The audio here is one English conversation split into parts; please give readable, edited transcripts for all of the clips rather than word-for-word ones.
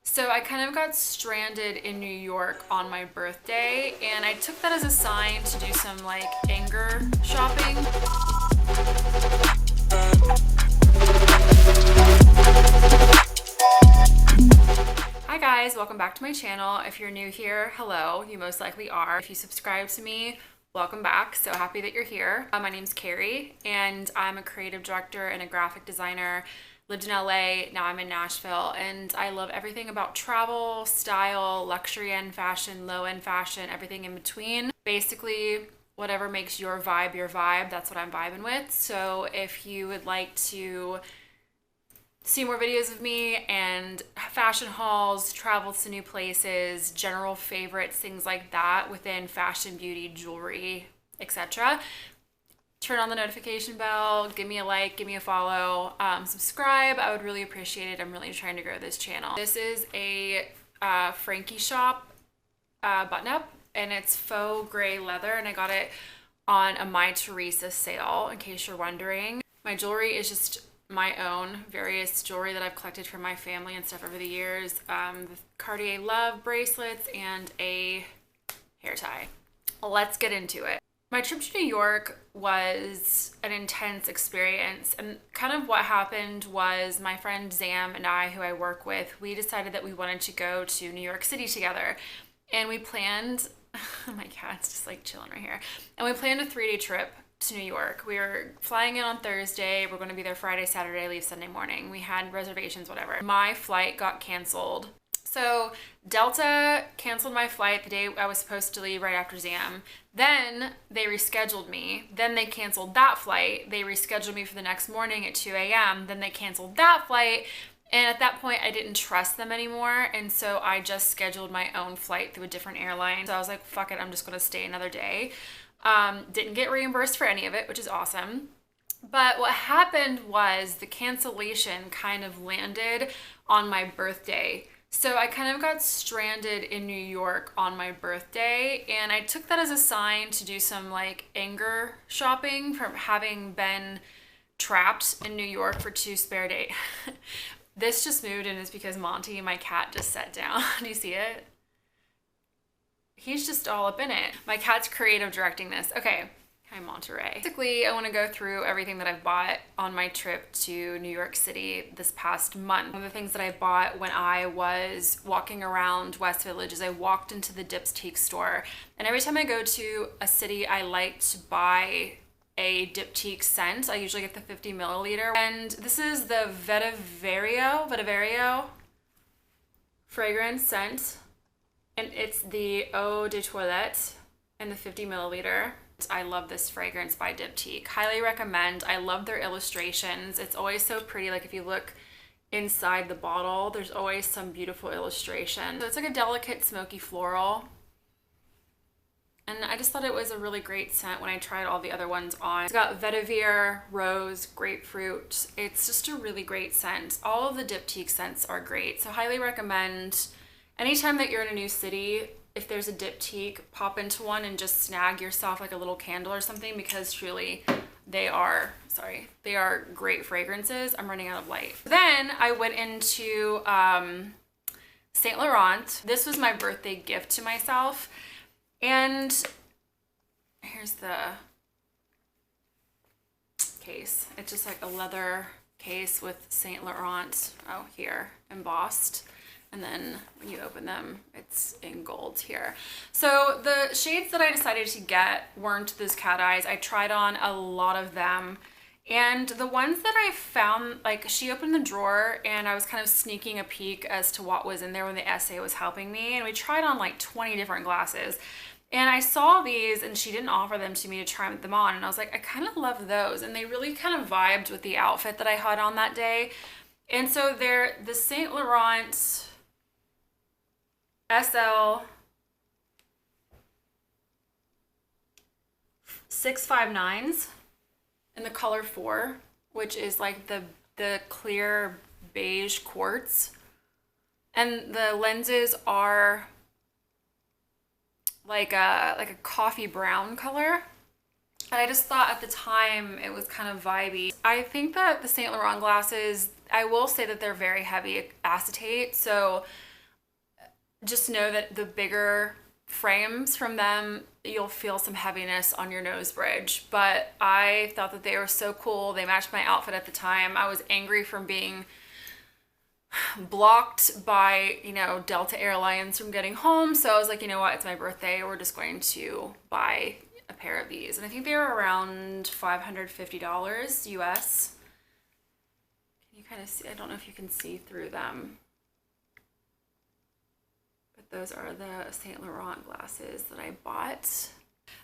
So I kind of got stranded in New York on my birthday, and I took that as a sign to do some like anger shopping. Hi guys, welcome back to my channel. If you're new here, hello, you most likely are. If you subscribe to me, welcome back. So happy that you're here. My name's Carrie, and I'm a creative director and a graphic designer. Lived in LA, now I'm in Nashville, and I love everything about travel, style, luxury end fashion, low end fashion, everything in between. Basically, whatever makes your vibe, that's what I'm vibing with. So if you would like to see more videos of me and fashion hauls, travels to new places, general favorites, things like that within fashion, beauty, jewelry, etc., turn on the notification bell, give me a like, give me a follow, subscribe. I would really appreciate it. I'm really trying to grow this channel. This is a Frankie shop button up, and it's faux gray leather, and I got it on a My Teresa sale, in case you're wondering. My jewelry is just my own various jewelry that I've collected from my family and stuff over the years. The Cartier Love bracelets and a hair tie. Let's get into it. My trip to New York was an intense experience, and kind of what happened was my friend Zam and I, who I work with, we decided that we wanted to go to New York City together, and we planned, my cat's just like chilling right here, and we planned a 3-day trip to New York. We were flying in on Thursday, we're going to be there Friday, Saturday, leave Sunday morning. We had reservations, whatever. My flight got canceled. So Delta canceled my flight the day I was supposed to leave right after Zam. Then they rescheduled me. Then they canceled that flight. They rescheduled me for the next morning at 2 a.m. Then they canceled that flight. And at that point, I didn't trust them anymore. And so I just scheduled my own flight through a different airline. So I was like, fuck it, I'm just going to stay another day. Didn't get reimbursed for any of it, which is awesome. But what happened was the cancellation kind of landed on my birthday. So I kind of got stranded in New York on my birthday, and I took that as a sign to do some like anger shopping from having been trapped in New York for 2 spare days. This just moved, and it's because Monty, my cat, just sat down. Do you see it? He's just all up in it. My cat's creative directing this. Okay. Hi, Monterey. Basically, I want to go through everything that I've bought on my trip to New York City this past month. One of the things that I bought when I was walking around West Village is I walked into the Diptyque store. And every time I go to a city, I like to buy a Diptyque scent. I usually get the 50 milliliter. And this is the Vetyverio fragrance scent. And it's the Eau de Toilette in the 50 milliliter. I love this fragrance by Diptyque. Highly recommend. I love their illustrations. It's always so pretty. Like if you look inside the bottle, there's always some beautiful illustration. So it's like a delicate smoky floral. And I just thought it was a really great scent when I tried all the other ones on. It's got vetiver, rose, grapefruit. It's just a really great scent. All of the Diptyque scents are great. So highly recommend. Anytime that you're in a new city, if there's a Diptyque, pop into one and just snag yourself like a little candle or something, because truly they are great fragrances. I'm running out of light. Then I went into St. Laurent. This was my birthday gift to myself. And here's the case. It's just like a leather case with St. Laurent, oh, here, embossed. And then when you open them, it's in gold here. So the shades that I decided to get weren't those cat eyes. I tried on a lot of them. And the ones that I found, like she opened the drawer and I was kind of sneaking a peek as to what was in there when the essay was helping me. And we tried on like 20 different glasses. And I saw these and she didn't offer them to me to try them on. And I was like, I kind of love those. And they really kind of vibed with the outfit that I had on that day. And so they're the St. Laurent SL 659s in the color 4, which is like the clear beige quartz. And the lenses are like a coffee brown color. And I just thought at the time it was kind of vibey. I think that the St. Laurent glasses, I will say that they're very heavy acetate. So just know that the bigger frames from them, you'll feel some heaviness on your nose bridge. But I thought that they were so cool. They matched my outfit at the time. I was angry from being blocked by, you know, Delta Airlines from getting home. So I was like, you know what, it's my birthday. We're just going to buy a pair of these. And I think they were around $550 US. Can you kind of see? I don't know if you can see through them. But those are the St. Laurent glasses that I bought.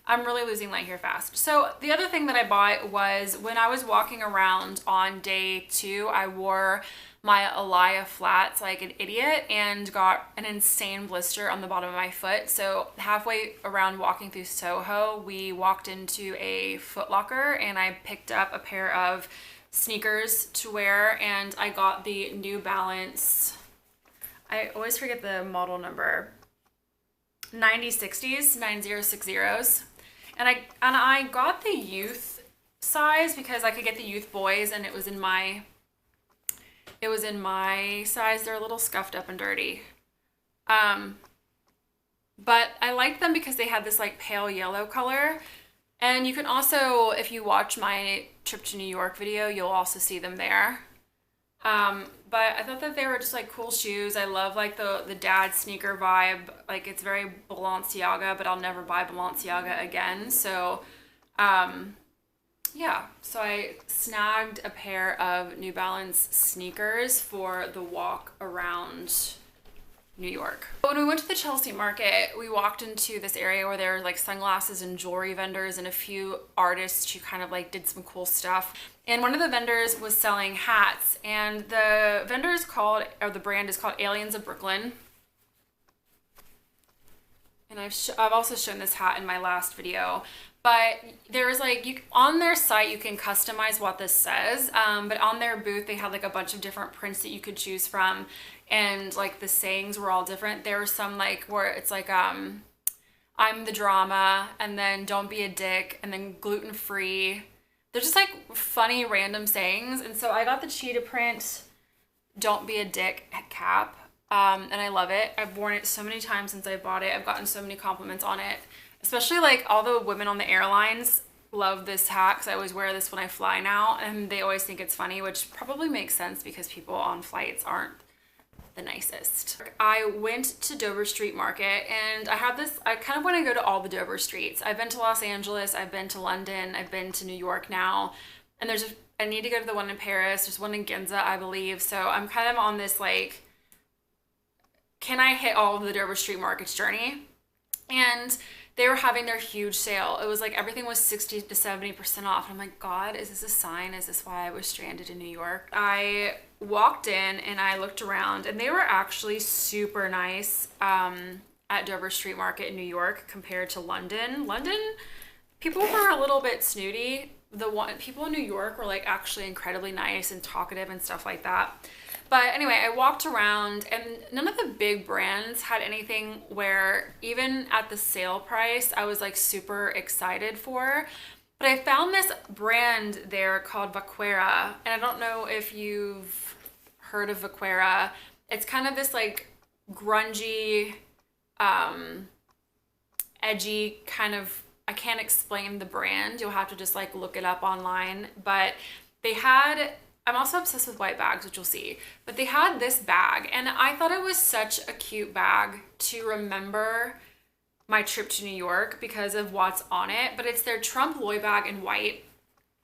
I'm really losing light here fast. So the other thing that I bought was when I was walking around on day 2, I wore my Alaya flats like an idiot and got an insane blister on the bottom of my foot. So halfway around walking through Soho, we walked into a Foot Locker and I picked up a pair of sneakers to wear, and I got the New Balance, I always forget the model number, 9060s, 9060s. And I got the youth size because I could get the youth boys and it was in my size. They're a little scuffed up and dirty. But I liked them because they had this like pale yellow color. And you can also, if you watch my trip to New York video, you'll also see them there. But I thought that they were just like cool shoes. I love like the dad sneaker vibe. Like it's very Balenciaga, but I'll never buy Balenciaga again. So, yeah, so I snagged a pair of New Balance sneakers for the walk around New York. When we went to the Chelsea market, we walked into this area where there were like sunglasses and jewelry vendors and a few artists who kind of like did some cool stuff. And one of the vendors was selling hats, and the vendor is called, or the brand is called Aliens of Brooklyn. And I've also shown this hat in my last video. But there's like, on their site, you can customize what this says. But on their booth, they had like a bunch of different prints that you could choose from. And like the sayings were all different. There were some like where it's like, I'm the drama, and then don't be a dick, and then gluten free. They're just like funny random sayings. And so I got the cheetah print, don't be a dick cap. And I love it. I've worn it so many times since I bought it. I've gotten so many compliments on it. Especially like all the women on the airlines love this hat because I always wear this when I fly now, and they always think it's funny, which probably makes sense because people on flights aren't the nicest. I went to Dover Street Market, and I kind of want to go to all the Dover streets. I've been to Los Angeles, I've been to London, I've been to New York now, and I need to go to the one in Paris. There's one in Ginza, I believe. So I'm kind of on this like, can I hit all of the Dover Street Market's journey? And they were having their huge sale. It was like everything was 60 to 70% off. And I'm like, God, is this a sign? Is this why I was stranded in New York? I walked in and I looked around, and they were actually super nice at Dover Street Market in New York compared to London. London, people were a little bit snooty. People in New York were like actually incredibly nice and talkative and stuff like that. But anyway, I walked around, and none of the big brands had anything where even at the sale price, I was like super excited for. But I found this brand there called Vacera, and I don't know if you've heard of Vacera. It's kind of this like grungy, edgy kind of, I can't explain the brand. You'll have to just like look it up online. But they had, I'm also obsessed with white bags, which you'll see. But they had this bag, and I thought it was such a cute bag to remember my trip to New York because of what's on it. But it's their Trump Loewe bag in white,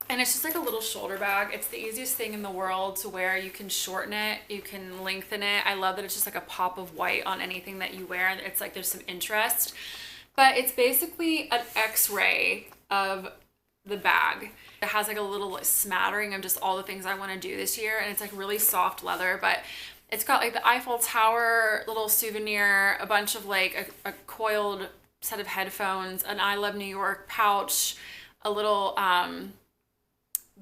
and it's just like a little shoulder bag. It's the easiest thing in the world to wear. You can shorten it, you can lengthen it. I love that it's just like a pop of white on anything that you wear, and it's like there's some interest. But it's basically an X-ray of the bag. It has like a little smattering of just all the things I want to do this year, and it's like really soft leather, but it's got like the Eiffel Tower little souvenir, a bunch of like a coiled set of headphones, an I Love New York pouch, a little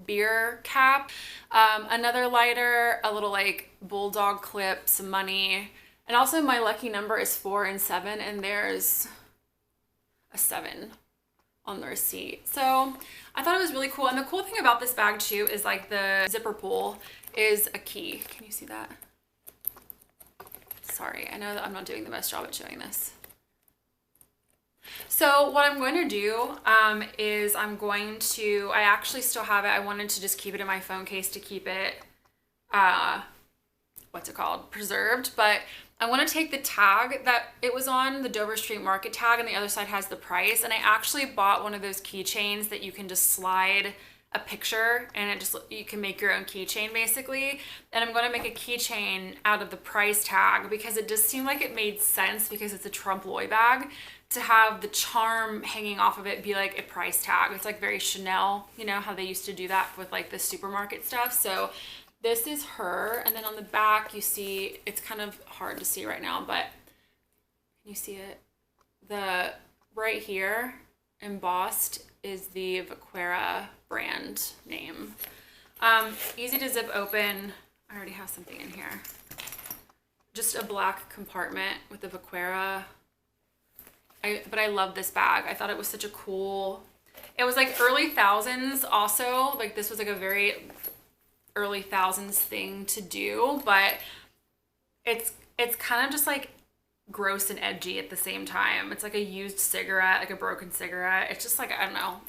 beer cap, another lighter, a little like bulldog clip, some money, and also my lucky number is 4 and 7, and there's a 7 on the receipt. So I thought it was really cool. And the cool thing about this bag too is like the zipper pull is a key. Can you see that? Sorry, I know that I'm not doing the best job at showing this. So what I'm going to do is I actually still have it. I wanted to just keep it in my phone case to keep it, what's it called, preserved. But I want to take the tag that it was on, the Dover Street Market tag, and the other side has the price. And I actually bought one of those keychains that you can just slide a picture and you can make your own keychain basically. And I'm going to make a keychain out of the price tag because it just seemed like it made sense, because it's a Trump Loewe bag, to have the charm hanging off of it be like a price tag. It's like very Chanel, you know how they used to do that with like the supermarket stuff. So this is her, and then on the back you see, it's kind of hard to see right now, but can you see it? The right here embossed is the Vacera brand name. Easy to zip open. I already have something in here. Just a black compartment with the Vacera. But I love this bag. I thought it was such a cool, it was like early thousands also. Like this was like a very early thousands thing to do, but it's kind of just like gross and edgy at the same time. It's like a used cigarette, like a broken cigarette. It's just like, I don't know.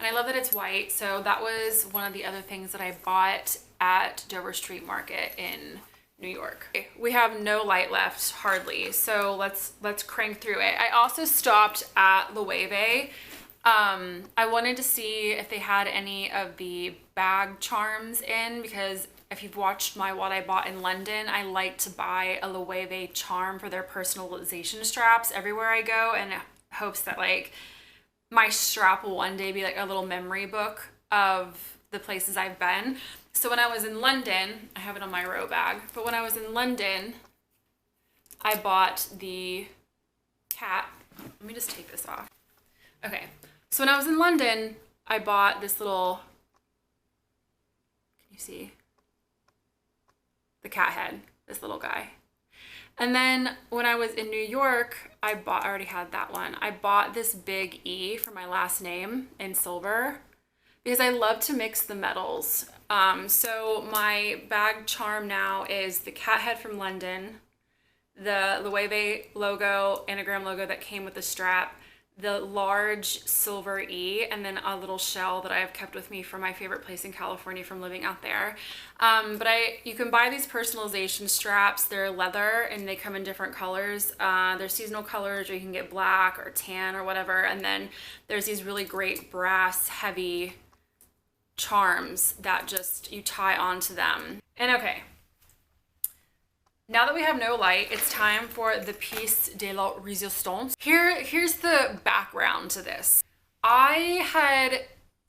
And I love that it's white. So that was one of the other things that I bought at Dover Street Market in New York. We have no light left, hardly. So let's crank through it. I also stopped at Loewe. I wanted to see if they had any of the bag charms in, because if you've watched my What I Bought in London, I like to buy a Loewe charm for their personalization straps everywhere I go, in hopes that like my strap will one day be like a little memory book of the places I've been. So when I was in London, I have it on my row bag, but when I was in London, I bought the cat. Let me just take this off. Okay, so when I was in London, I bought this little, can you see? The cat head, this little guy. And then when I was in New York, I already had that one. I bought this big E for my last name in silver, because I love to mix the metals. So my bag charm now is the cat head from London, the Loewe logo, anagram logo that came with the strap, the large silver E, and then a little shell that I have kept with me from my favorite place in California from living out there. But you can buy these personalization straps. They're leather and they come in different colors. They're seasonal colors, or you can get black or tan or whatever. And then there's these really great brass heavy charms that just you tie onto them. And okay, now that we have no light, it's time for the piece de la résistance. Here's the background to this. I had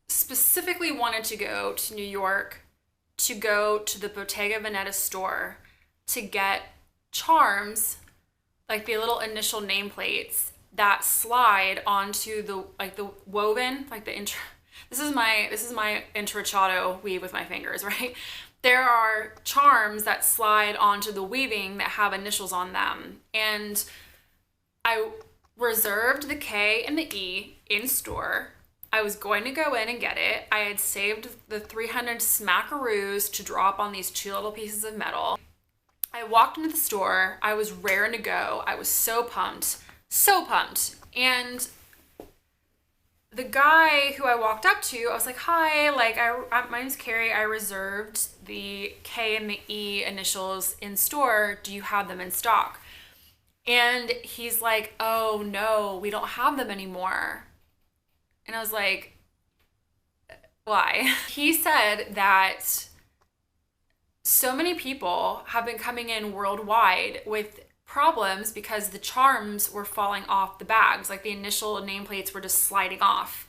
specifically wanted to go to New York to go to the Bottega Veneta store to get charms, like the little initial nameplates that slide onto the woven, like the this is my intrecciato weave with my fingers, right? There are charms that slide onto the weaving that have initials on them. And I reserved the K and the E in store. I was going to go in and get it. I had saved the 300 smackaroos to drop on these two little pieces of metal. I walked into the store. I was raring to go. I was so pumped, so pumped. And the guy who I walked up to, I was like, hi, like, my name's Carrie. I reserved the K and the E initials in store. Do you have them in stock? And he's like, oh no, we don't have them anymore. And I was like, why? He said that so many people have been coming in worldwide with problems because the charms were falling off the bags, like the initial nameplates were just sliding off.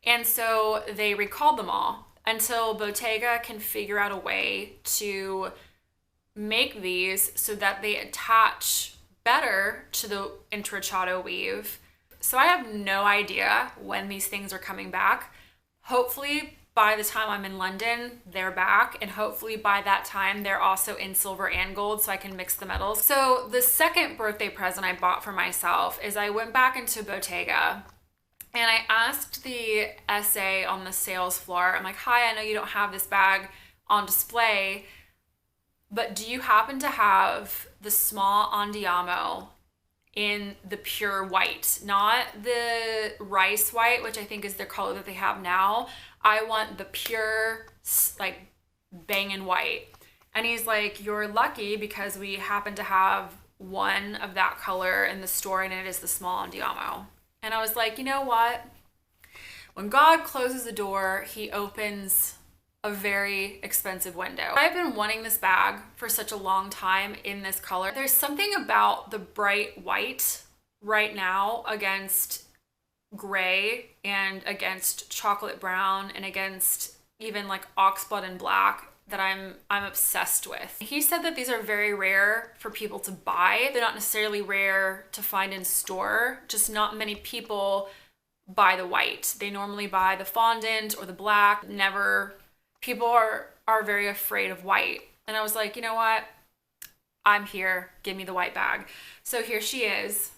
And so they recalled them all until Bottega can figure out a way to make these so that they attach better to the intrecciato weave. So I have no idea when these things are coming back. Hopefully by the time I'm in London, they're back, and hopefully by that time they're also in silver and gold so I can mix the metals. So the second birthday present I bought for myself is I went back into Bottega and I asked the SA on the sales floor, I'm like, hi, I know you don't have this bag on display. but do you happen to have the small Andiamo in the pure white, not the rice white, which I think is the color that they have now? I want the pure, like, banging white. And he's like, you're lucky because we happen to have one of that color in the store, and it is the small Andiamo. And I was like, you know what? When God closes the door, he opens a very expensive window. I've been wanting this bag for such a long time in this color. There's something about the bright white right now against gray and against chocolate brown and against even like oxblood and black that I'm obsessed with. He said that these are very rare for people to buy. They're not necessarily rare to find in store, just not many people buy the white. They normally buy the fondant or the black. Never, people are very afraid of white. And I was like, you know what? I'm here, give me the white bag. So here she is.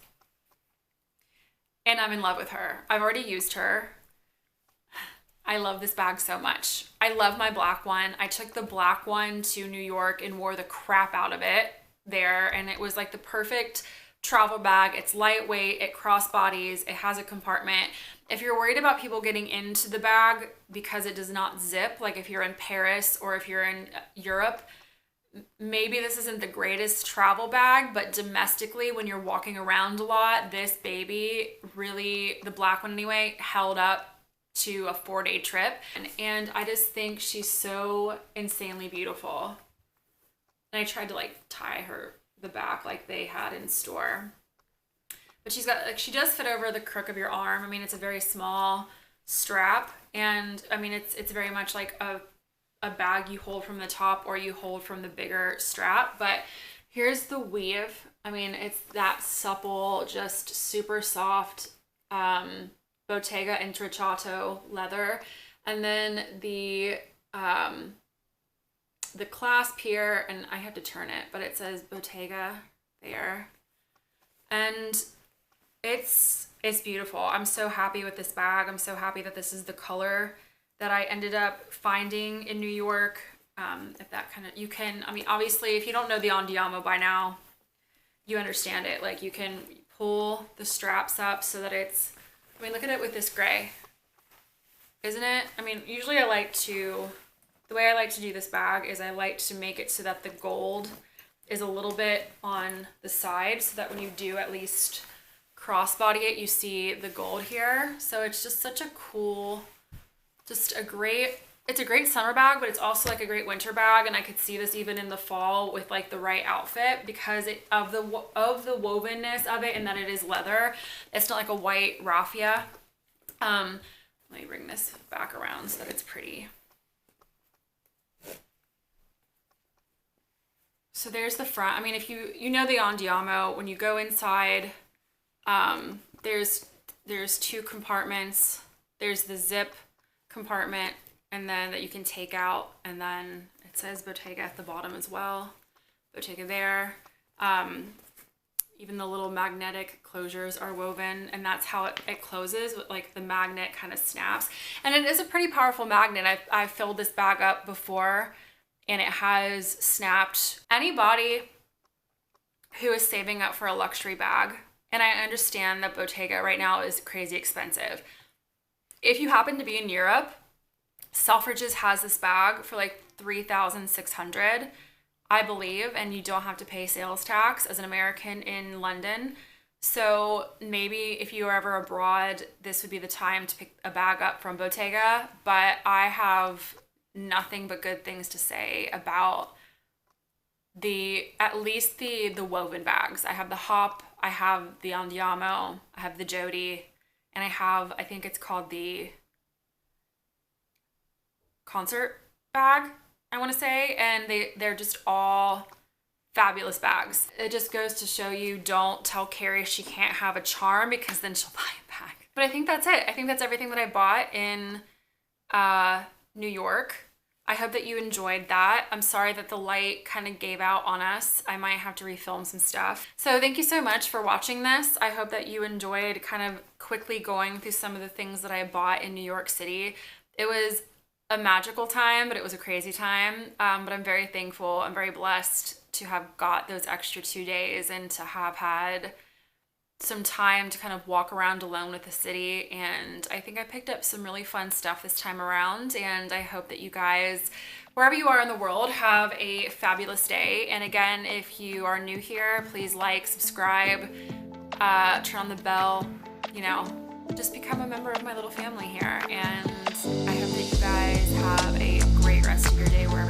And I'm in love with her. I've already used her. I love this bag so much. I love my black one. I took the black one to New York and wore the crap out of it there. And it was like the perfect travel bag. It's lightweight, it crossbodies, it has a compartment. If you're worried about people getting into the bag because it does not zip, like if you're in Paris or if you're in Europe, maybe this isn't the greatest travel bag, but domestically when you're walking around a lot, this baby really, the black one anyway, held up to a 4-day trip. And I just think she's so insanely beautiful. And I tried to like tie her the back like they had in store. But she's got, like, she does fit over the crook of your arm. I mean, it's a very small strap. And I mean, it's very much like a bag you hold from the top or you hold from the bigger strap. But here's the weave. I mean, it's that supple, just super soft, Bottega Intrecciato leather. And then the clasp here, and I have to turn it, but it says Bottega there. And it's beautiful. I'm so happy with this bag. I'm so happy that this is the color that I ended up finding in New York. If that kind of, you can, I mean, obviously if you don't know the Andiamo by now, you understand it. Like you can pull the straps up so that it's, I mean, look at it with this gray, isn't it? I mean, usually the way I like to do this bag is I like to make it so that the gold is a little bit on the side so that when you do at least crossbody it, you see the gold here. So it's just such a cool, it's a great summer bag, but it's also like a great winter bag. And I could see this even in the fall with like the right outfit because of the wovenness of it and that it is leather. It's not like a white raffia. Let me bring this back around so that it's pretty. So there's the front. I mean, if you know the Andiamo, when you go inside, there's two compartments. There's the zip compartment and then that you can take out, and then it says Bottega at the bottom as well. Bottega there. Even the little magnetic closures are woven, and that's how it closes, like the magnet kind of snaps. And it is a pretty powerful magnet. I've filled this bag up before and it has snapped. Anybody who is saving up for a luxury bag, and I understand that Bottega right now is crazy expensive. If you happen to be in Europe, Selfridges has this bag for like $3,600, I believe, and you don't have to pay sales tax as an American in London. So maybe if you are ever abroad, this would be the time to pick a bag up from Bottega, but I have nothing but good things to say about at least the woven bags. I have the Hop, I have the Andiamo, I have the Jody, and I think it's called the concert bag, I want to say, and they're just all fabulous bags. It just goes to show you, don't tell Carrie she can't have a charm, because then she'll buy it back. But I think that's it. I think that's everything that I bought in New York. I hope that you enjoyed that. I'm sorry that the light kind of gave out on us. I might have to refilm some stuff. So thank you so much for watching this. I hope that you enjoyed kind of quickly going through some of the things that I bought in New York City. It was a magical time, but it was a crazy time. But I'm very thankful. I'm very blessed to have got those extra 2 days and to have had some time to kind of walk around alone with the city. And I think I picked up some really fun stuff this time around. And I hope that you guys, wherever you are in the world, have a fabulous day. And again, if you are new here, please like, subscribe, turn on the bell, you know, just become a member of my little family here. And I hope that you guys have a great rest of your day wherever